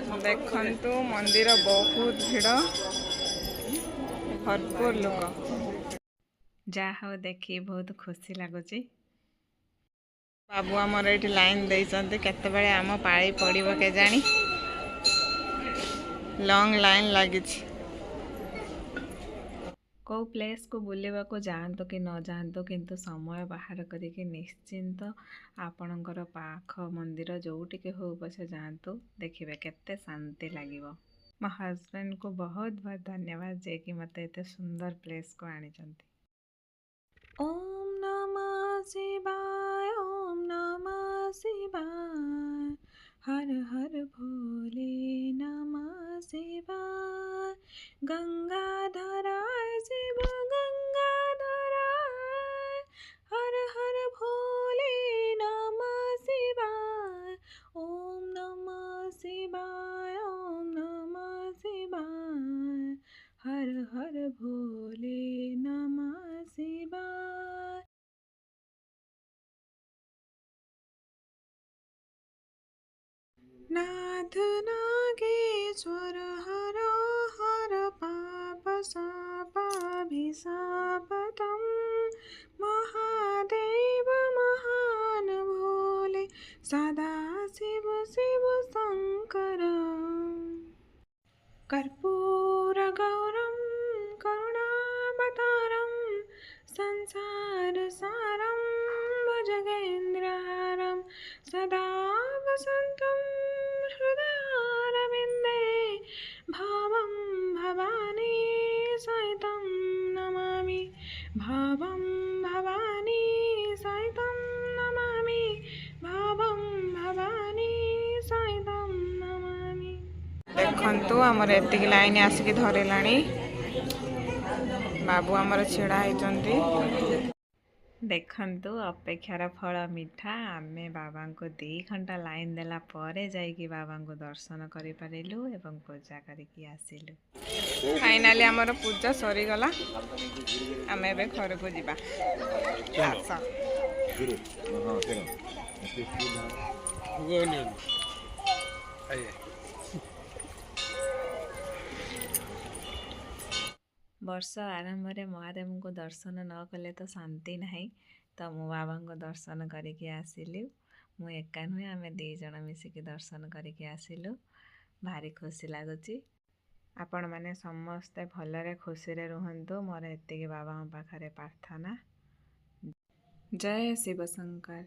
देखंतु मंदिर बहुत भीड़ भरपूर लोक जा हो देखी बहुत खुशी लगुच। बाबू आमर ये लाइन देते केतबेले आम पाई पड़ो के जानी लॉन्ग लाइन लगी। कौ प्लेस को बुलवा को जातु कि न जातु किंतु समय बाहर करके निश्चिंत आपणकर पाख मंदिर जोटि हो पछे जातु देखिए केते शांति लगे। मो हस्बैंड को बहुत बहुत धन्यवाद जे कि मते एते सुंदर प्लेस को आनी। ओम नमः शिवाय ओम नमः शिवाय हर हर भोले नमः शिवाय गंगाधराय शिव गंगाधराय हर हर भोले नमः शिवाय ओम नमः शिवाय ओम नमः शिवाय हर हर भोले नमः शिवाय। नाथ नागेश्वर हर हर पाप सापाभिशापतम महादेव महान भोले सदा शिव शिव शंकर कर्पूर गौरम करुणावतारम संसार सारम भुजगेन्द्रहारम सदा वसंतम हृदयारविंदे भावं भवानी सहितं नमामि भावं भवानी सहितं नमामि भावं भवानी सहितं नमामि। देखंतु आमर एतिक लाइन आसिक धरलानी बाबू आमर छिड़ा होती। देखंतु अपेक्षार फल मीठा आमे बाबा को 2 घंटा लाइन देला परे जाइकी बाबा को दर्शन करि परिलु एवं पूजा करिकी आसिलु। फाइनाली आमर पूजा सरी गला आमे बे घर को जिबा। वर्ष आरंभ में महादेव को दर्शन न कले तो शांति नहीं, तो मो बाबा को दर्शन करके आसिलु। मु एका नुहे आम 2 जन मिसिकी दर्शन करके आसिलु। भारी खुशी लगुच। आपण मैंने समस्ते भलरे खुशी रे रुहंतु मोर एतिकी बाबा पाखरे प्रार्थना। जय शिव शंकर।